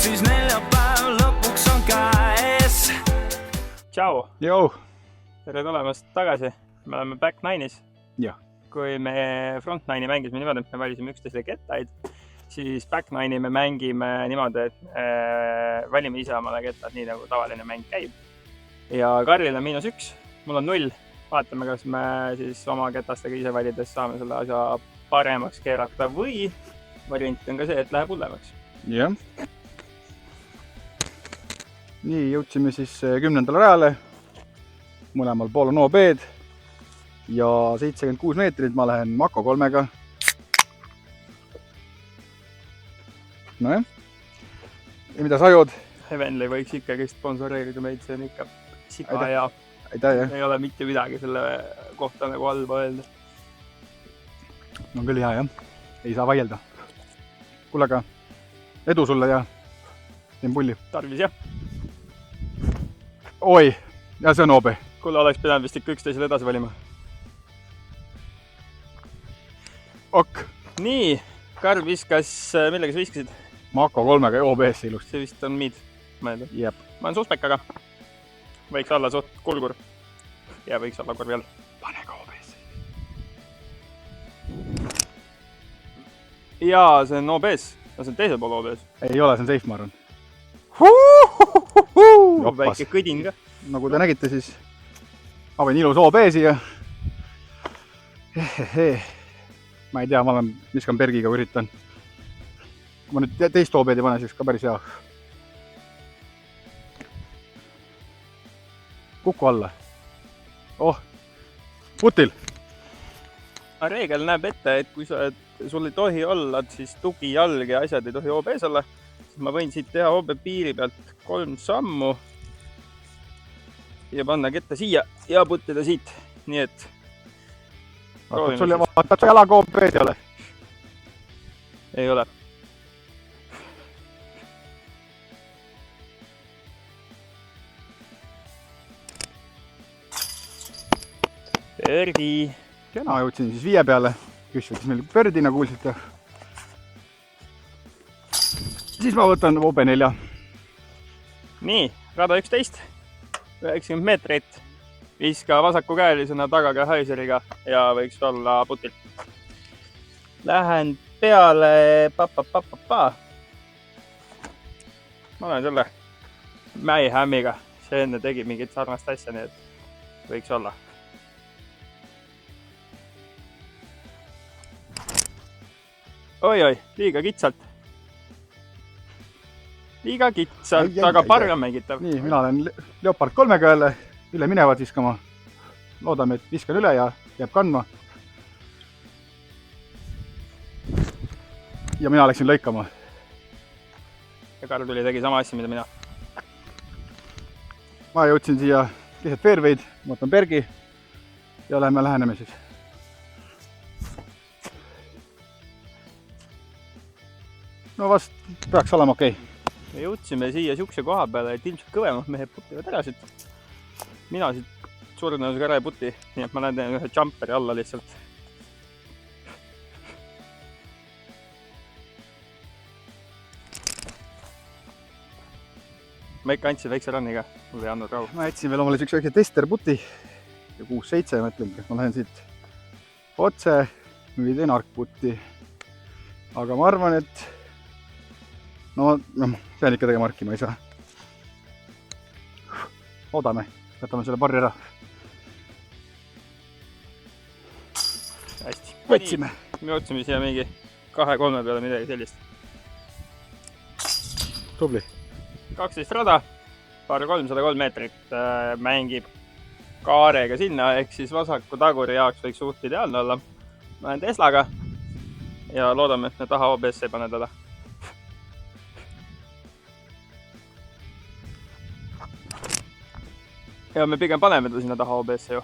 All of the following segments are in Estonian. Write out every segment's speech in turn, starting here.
siis neljapäev lõpuks on käes. Tšau! Jou! Tere tulemast tagasi. Me oleme Back Nine'is. Jah. Kui me Front Nine'i mängisime niimoodi, et me valisime üksteisele kettaid, siis Back Nine'i me mängime niimoodi, et valime ise omale kettad, nii nagu tavaline mäng käib. Ja Karlil on -1, mul on 0. Vaatame, kas me siis oma ketastega ise valides saame selle asja paremaks keerata või variant on ka see, et läheb hullemaks. Jah. Nii, jõudsime siis 10. rajale. Mõlemal pool on OB-d ja 76 meetrit ma lähen Mako 3-ga. Nojah. Ja mida sa jood? Heavenly võiks ikkagi sponsoreerida meid, see on ikka sika ja Aitäh, jah. ei ole mitte midagi selle kohta nagu halba öelda. On küll hea, jah. Ei saa vaielda. Kuule, aga edu sulle ja teen pulli. Tarvis, jah. Oi, ja see on OB. Kuule, oleks pidanud vist ikka üksteisele edasi valima. Ok. Nii, Karl viskas, millega sa viskasid? Mako 3-ga ja OB-sse ilusti. See vist on mid, mõelda. Jep. Ma olen suspekaga. Võiks olla suht kulgur. Ja võiks olla korvi all. Pane ka OB-sse. Jaa, see on OB-s. See on teisel pool OB-s. Ei ole, see on safe, ma arvan. Väike kõdin ka. Nagu te nägite, siis ma võin ilus OB siia. Ma ei tea, ma viskan Bergiga või üritan. Kui ma nüüd teist OB-d ei pane, siis ka päris hea. Kuku alla. Oh, putil. Reegel näeb ette, et kui sul ei tohi olla, siis tugijalg ja asjad ei tohi OB-s olla, siis ma võin siit teha OB piiri pealt 3 sammu ja panna ketta siia ja puttida siit. Nii et vaatad su jalaga OB-d ei ole? Ei ole. Birdi. Ma jõudsin siis 5 peale. Küss võttis meil Birdi, nagu kuulsite. Siis ma võtan OB4. Nii, rada 11. 90 meetrit. Viska vasakukäelisena tagaga Häiseriga ja võiks olla putil. Lähen peale pa. Ma olen selle Mayhemiga. See enne tegi mingit sarnast asja, nii et võiks olla. Oi, liiga kitsalt. Liiga kitsalt, aga parem mängitav. Nii, mina olen Leopard 3-ga jälle. Üle minevad viskama. Loodame, et viskan üle ja jääb kandma. Ja mina läksin lõikama. Ja Karl tuli tegi sama asja, mida mina. Ma jõudsin siia keset fairway'd, ma võtan Bergi ja läheneme siis. No vast peaks olema okei. Me jõudsime siia siukse koha peale, et ilmselt kõvemad mehed putivad ära siit. Mina siit suure tõenäosusega ära ei puti, nii et ma näen ühe jumperi alla lihtsalt. Ma ikka andsin väikse ranniga, mul ei andnud rahu. Ma jätsin veel omale üks väikse tester puti ja 6-7 mõtlengi, ma lähen siit otse või teen arkputti. Aga ma arvan, et pean ikka tegema arki, ma ei saa. Oodame, võtame selle barri ära. Hästi. Võtsime. Me otsime siia mingi 2-3 peale midagi sellist. Tubli. 12 rada, paar 303 meetrit mängib kaarega sinna, ehk siis vasaku taguri jaoks võiks suht ideaalne olla. Ma olen Teslaga ja loodame, et me taha OBS ei pane teda. Ja me pigem paneme ta sinna taha OBS-e ju.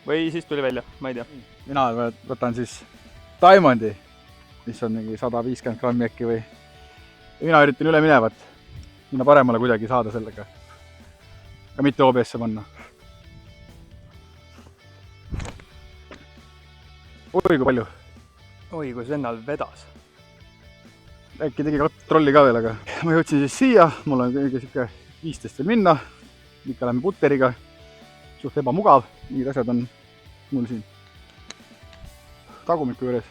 Või siis tuli välja, ma ei tea. Mina võtan siis Diamondi, mis on mingi 150 grammi äkki või. Mina üritan üle minevat. Minna paremale kuidagi saada sellega. Ka mitte OBS-e panna. Oi, kui palju. Oi, kui vennal vedas. äkki tegi trolli ka veel, aga ma jõudsin siis siia, mul on siuke 15 veel minna, ikka lähme putteriga, suht ebamugav, mingid asjad on mul siin tagumiku juures.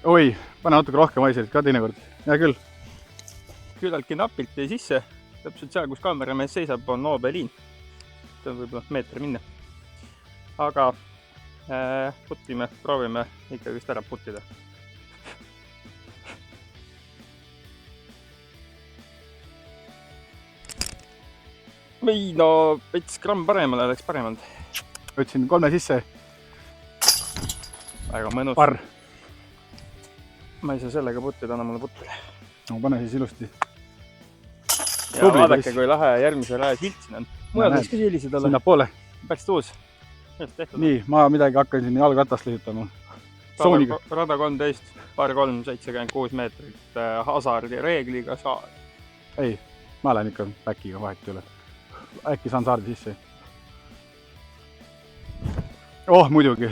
Oi, pane natuke rohkem aiserit ka teinekord, hea küll. Küllaltki napilt jäi sisse, täpselt seal, kus kaameramees seisab, on OB-liin. See on võib-olla meeter minna. Aga putime, proovime ikka vist ära puttida. Või no, veits gramm paremale oleks paremalt. Võtsin 3 sisse. Väga mõnus. Parr. Ma ei saa sellega puttida, anna mulle puttile. No pane siis ilusti. Ja tubli, vaadake, kui lahe järgmise raja silt siin on. Mujal võiks ka sellised olla. Sinna poole. Päris tuus. Nii, ma midagi hakkan siin jalgratast lõhutama. Sooniga. Rada 13, par 3, 76 meetrit. Hasardi reegliga saa. Ei, ma lähen ikka backiga vahet üle. Äkki saan saardi sisse. Oh, muidugi.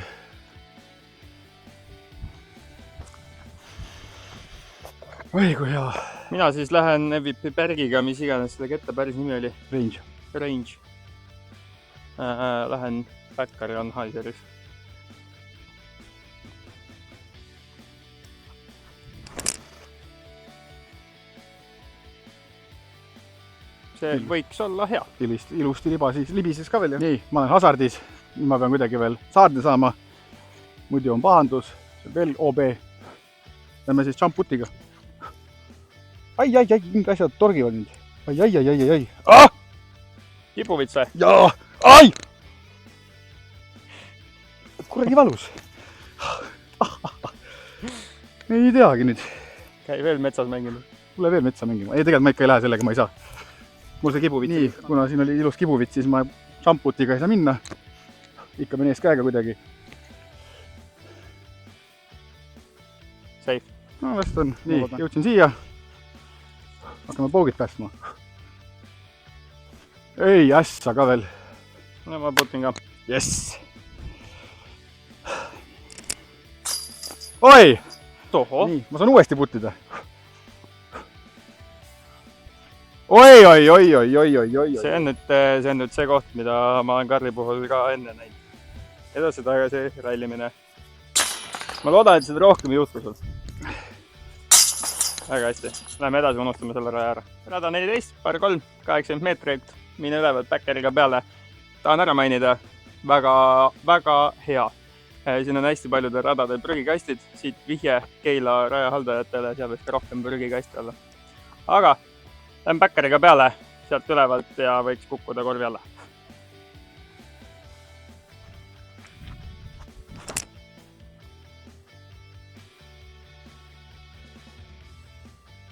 Oi, kui hea. Mina siis lähen MVP Bergiga, mis iganes selle ketta päris nimi oli. Range. Lähen Backari Anheuseris. See võiks olla hea. Ilusti libises ka veel. Nii, ma olen hasardis. Nüüd ma pean kuidagi veel saarde saama. Muidu on pahandus. See on veel OB. Lähme siis jumputiga. Ai, mingi asjad torgivad nüüd. Ai. Ah! Kibuvits või? Jaa! Ai! Kuradi valus. Ei teagi nüüd. Käi veel metsas mängima. Tule veel metsa mängima. Ei, tegelikult ma ikka ei lähe sellega, ma ei saa. Mul see kibuvits. Nii, kuna siin oli ilus kibuvits, siis ma jumputiga ei saa minna. Ikka meen ees käega kuidagi. Safe. No, vast on. Nii, jõudsin siia. Hakkame poogid päästma. Ei, ässa ka veel. No ma putin ka. Yes! Oi! Toho. Nii, ma saan uuesti puttida. Oi. See on nüüd see koht, mida ma olen Karli puhul ka enne näinud. Edasi-tagasi rallimine. Ma loodan, et seda rohkem ei juhtu sul. Väga hästi. Läheme edasi, unustame selle raja ära. Rada 14, par 3, 80 meetrit. Mine ülevalt Backeriga peale. Tahan ära mainida. Väga hea. Siin on hästi paljudel radadel prügikastid. Siit vihje Keila raja haldajatele. Seal võiks ka rohkem prügikasti olla. Aga lähen Backeriga peale. Sealt ülevalt ja võiks kukkuda korvi alla.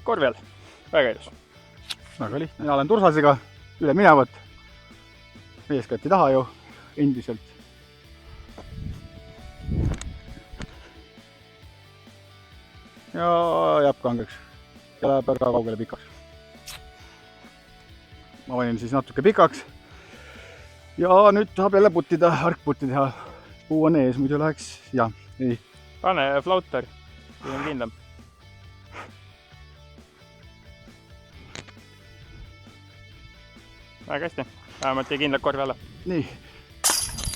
Korvi all. Väga ilus. Väga lihtne. Mina olen tursasega üle minevat. Eeskätt ei taha ju endiselt. Ja jääb kangeks. Ja läheb väga kaugele pikaks. Ma panin siis natuke pikaks. Ja nüüd tahab jälle puttida, argputti teha. Puu on ees, muidu läheks. Ja, ei. Pane flauter. See on kindlam. Väga hästi. Vähemalt jäi kindlalt korvi alla. Nii.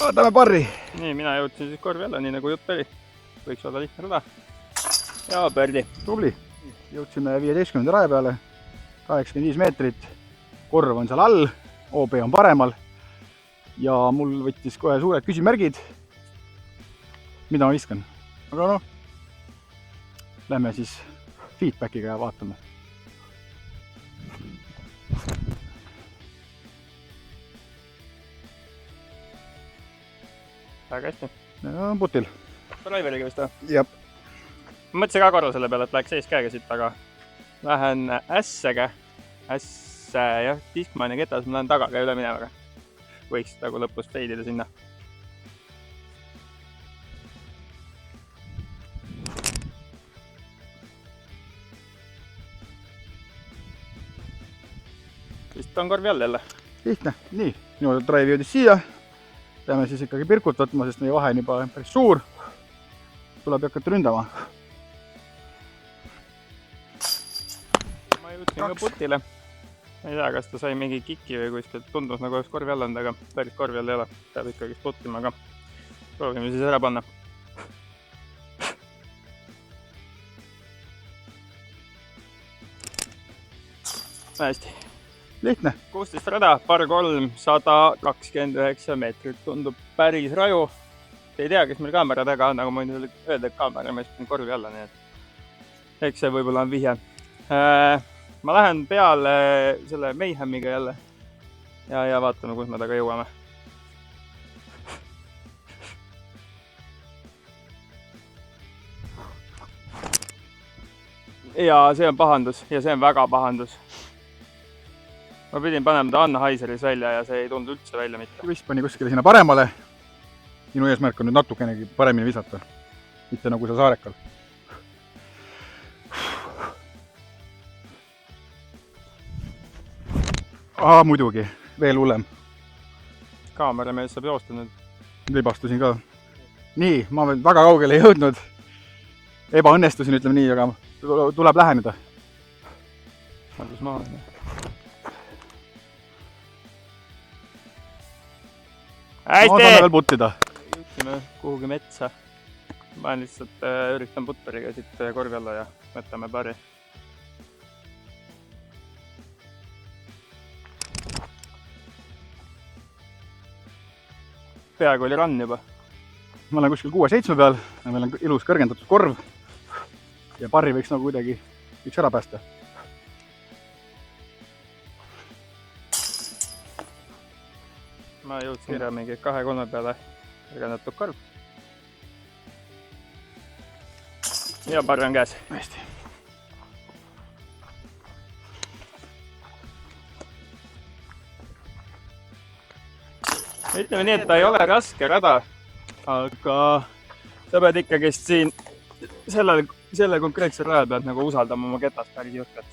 Vaatame parri. Nii, mina jõudsin siis korvi alla, nii nagu jutt oli. Võiks olla lihtne rada. Ja pärdi. Tubli. Jõudsime 15. raja peale. 85 meetrit. Korv on seal all. OB on paremal. Ja mul võttis kohe suured küsimärgid. Mida ma viskan? Aga noh. Lähme siis feedbackiga ja vaatame. Väga hästi. Ja putil. Driveriga vist või? Jep. Ma mõtlesin ka korra selle peale, et läheks ees käega siit, aga lähen ässega. Ässe, jah, Discman ja ketas, ma lähen tagaga üle minevaga. Võiks nagu lõpus feidida sinna. Vist on korvi all jälle. Lihtne. Nii, minu drive jõudis siia. Peame siis ikkagi pirkut võtma, sest meie vahe on juba päris suur. Tuleb hakata ründama. jõudsin ka putile. Ma ei tea, kas ta sai mingi kiki või kuskilt, tundus nagu oleks korvi all olnud, aga päris korvi all ei ole. Peab ikkagi putima ka. Proovime siis ära panna. Hästi. Lihtne. 16 rada, par 3, 129 meetrit. Tundub päris raju. Ei tea, kes meil kaamera taga on, aga ma võin öelda, et kaamera mees on korvi alla, nii et eks see võib-olla on vihje. Ma lähen peale selle Mayhemiga jälle ja vaatame, kus me taga jõuame. Ja see on pahandus ja see on väga pahandus. Ma pidin panema ta Anheuseris välja ja see ei tulnud üldse välja mitte. Vist pani kuskile sinna paremale. Minu eesmärk on nüüd natukenegi paremini visata. Mitte nagu see Saarekal. Muidugi, veel hullem. Kaameramees saab joosta nüüd. Libastusin ka. Nii, ma veel väga kaugele ei jõudnud. Ebaõnnestusin, ütleme nii, aga tuleb läheneda. Kus ma olen? Hästi! Ma saan veel puttida. Jõudsime kuhugi metsa. Ma lihtsalt üritan putturiga siit korvi alla ja võtame pari. Peaaegu oli rann juba. Ma olen kuskil 6-7 peal ja meil on ilus kõrgendatud korv ja parri võiks nagu kuidagi üks ära päästa. Ma jõudsin kirja mingi 2-3 peale kõrgendatud korv. Ja parri on käes. Hästi. Ütleme nii, et ta ei ole raske rada, aga sa pead ikkagi siin selle konkreetse rajal pead nagu usaldama oma ketast päris jõhkralt.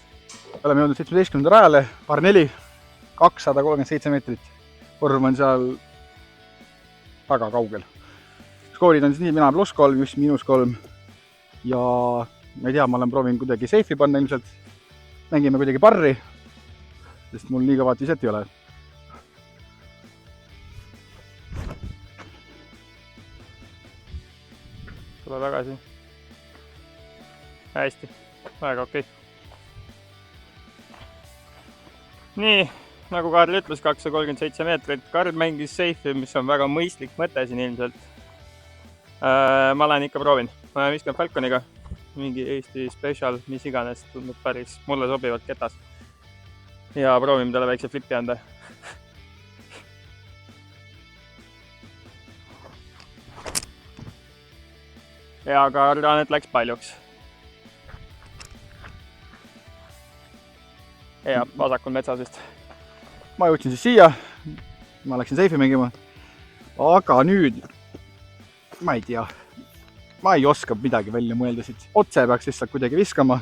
Oleme jõudnud 17. rajale, par 4, 237 meetrit. Korv on seal väga kaugel. Skoorid on siis nii, mina +3, just -3 ja ma ei tea, ma olen proovinud kuidagi seifi panna ilmselt. Mängime kuidagi parri, sest mul nii kõvat viset ei ole. Tule tagasi. Hästi, väga okei. Nii, nagu Kaarl ütles, 237 meetrit. Kaarl mängis seifi, mis on väga mõistlik mõte siin ilmselt. Ma lähen ikka proovin. Ma viskan Falconiga. Mingi Eesti special, mis iganes, tundub päris mulle sobivalt ketas. Ja proovime talle väikse flipi anda. Ja aga arvan, et läks paljuks. Ja vasakul metsas vist. Ma jõudsin siis siia. Ma läksin seifi mängima. Aga nüüd, ma ei tea, ma ei oska midagi välja mõelda siit. Otse peaks lihtsalt kuidagi viskama.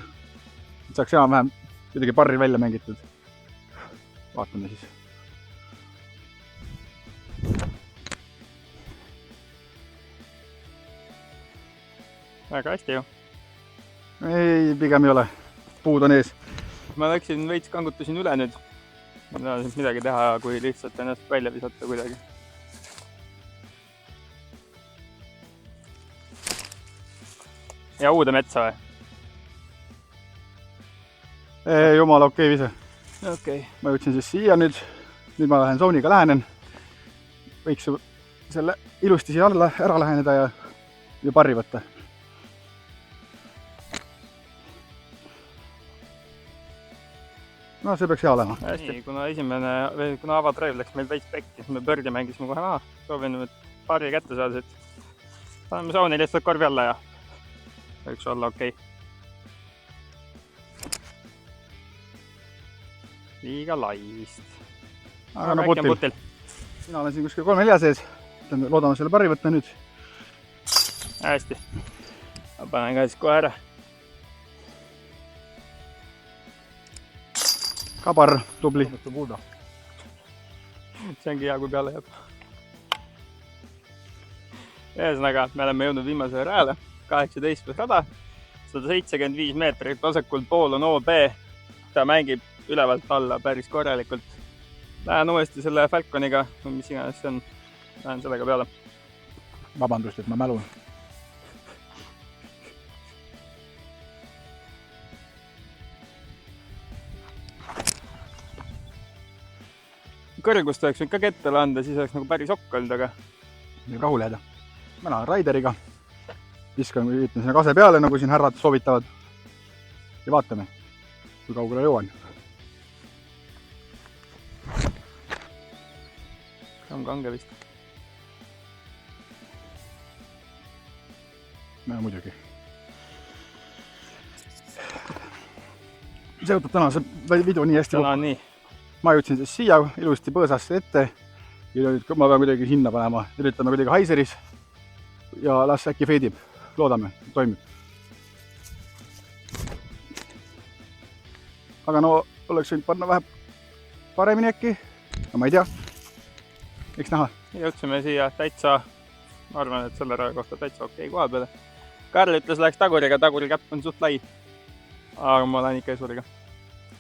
Saaks enam-vähem kuidagi parri välja mängitud. Vaatame siis. Väga hästi ju. Ei, pigem ei ole. Puud on ees. Ma läksin veits kangutasin üle nüüd. Ma tahan siin midagi teha, kui lihtsalt ennast välja visata kuidagi. Ja uude metsa või? Jumala okei vise. Okei. Ma jõudsin siis siia nüüd. Nüüd ma lähen zooniga lähenen. Võiks selle ilusti siia alla ära läheneda ja parri võtta. No see peaks hea olema. Hästi, kuna avatrive läks meil veits pekki, siis me bördi mängisime kohe maha. Soovin nüüd parri kätte saada siit. Paneme zooni lihtsalt korvi alla ja võiks olla okei. Liiga lai vist. Aga no putil. Mina olen siin kuskil 3-4 sees. Loodame selle parri võtta nüüd. Hästi. Ma panen ka siis kohe ära. Kabar, tubli. See ongi hea, kui peale jääb. Ühesõnaga, me oleme jõudnud viimase rajale. 18 rada, 175 meetrit, vasakul pool on OB ta mängib ülevalt alla päris korralikult. Lähen uuesti selle Falconiga, mis iganes see on. Lähen sellega peale. Vabandust, et ma mälun. Kõrgust oleks võinud ka kettale anda, siis oleks nagu päris okk olnud, aga rahule jääda. Mina olen Raideriga. Viskan, üritan sinna kase peale, nagu siin härrad soovitavad. Ja vaatame, kui kaugele jõuan. on kange vist. No muidugi. See võtab tänase video nii hästi täna nii. Ma jõudsin siis siia ilusti põõsasse ette. Ja nüüd ma pean kuidagi hinna panema. Üritame kuidagi haiseris. Ja las äkki feidib. Loodame, toimib. Aga no oleks võinud panna vähe paremini äkki. No ma ei tea. Eks näha. Jõudsime siia täitsa, ma arvan, et selle raja kohta täitsa okei koha peale. Karl ütles, läheks taguriga, taguri käpp on suht lai. Aga ma lähen ikka esuriga.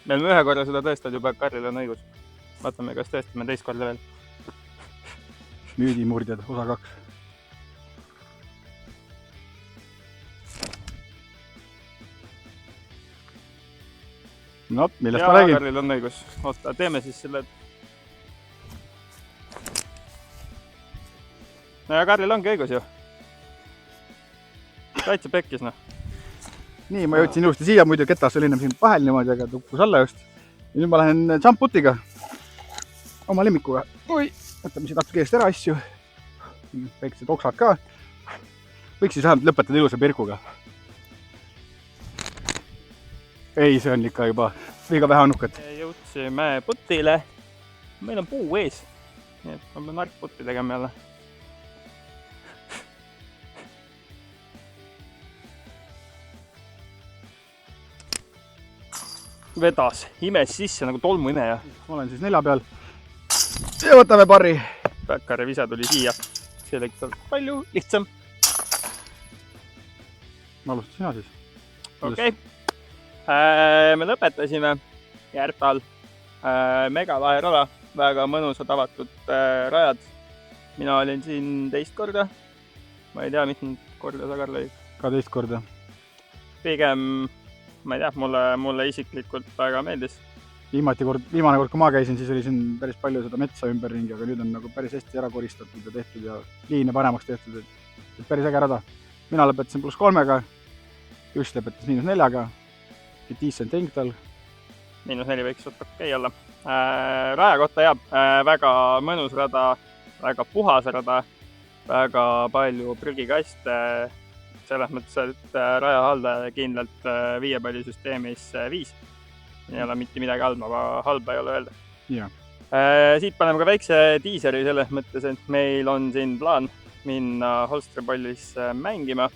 Me oleme ühe korra seda tõestad juba, Karlil on õigus. Vaatame, kas tõestame teist korda veel. Müüdimurdjad, osa 2. No, millest ma räägin? Karlil on õigus. Oota, teeme siis selle. No ja Karlil ongi õigus ju. Täitsa pekkis, noh. Nii, ma jõudsin ilusti siia, muidu ketas oli ennem siin vahel niimoodi, aga tukkus alla just. Ja nüüd ma lähen jumputiga. Oma lemmikuga. Oi, võtame siin natuke eest ära asju. Väiksed oksad ka. Võiks siis vähemalt lõpetada ilusa pirkuga. Ei, see on ikka juba liiga vähe annukad. Jõudsime putile. Meil on puu ees. Nii et ma pean narkputti tegema jälle. Vedas, imes sisse nagu tolmuimeja. Ma olen siis 4 peal. Ja võtame parri. Päkkari visa tuli siia. See läks palju lihtsam. Ma alustan sina siis. Okei. Me lõpetasime Järtal. Mega lahe rada. Väga mõnusad avatud rajad. Mina olin siin teist korda. Ma ei tea, mitme korda sa Karl olid. Ka teist korda. Pigem, ma ei tea, mulle isiklikult väga meeldis. Viimane kord, kui ma käisin, siis oli siin päris palju seda metsa ümberringi, aga nüüd on nagu päris hästi ära koristatud ja tehtud ja liine paremaks tehtud. Et päris äge rada. Mina lõpetasin +3-ga, Just lõpetas -4-ga. Decent Engtal. -4 võiks okei olla. Raja kohta jah, väga mõnus rada, väga puhas rada, väga palju prügikaste. Selles mõttes, et raja haldaja kindlalt 5 pallisüsteemis 5. Ei ole mitte midagi halba ei ole öelda. Ja. Siit paneme ka väikse diiseri selles mõttes, et meil on siin plaan minna Holstrepallis mängima.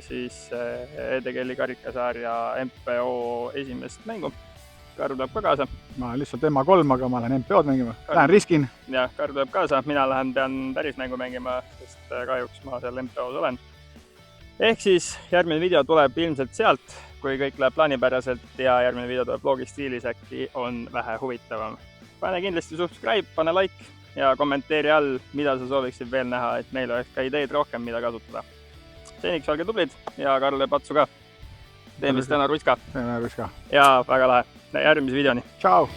Siis EDGL-i karikasarja MPO esimest mängu. Karl tuleb ka kaasa. Ma olen lihtsalt MA3, aga ma lähen MPO-d mängima. Lähen riskin. Ja, Karl tuleb kaasa. Mina pean päris mängu mängima, sest kahjuks ma seal MPO-s olen. Ehk siis järgmine video tuleb ilmselt sealt, kui kõik läheb plaanipäraselt ja järgmine video tuleb vlogistiilis, äkki on vähe huvitavam. Pane kindlasti subscribe, pane like ja kommenteeri all, mida sa sooviksid veel näha, et meil oleks ka ideid rohkem, mida kasutada. Seniks olge tublid ja Karl Patsu ka. Teeme siis täna ruska. Teeme ruska. Ja väga lahe. Järgmise videoni. Tšau!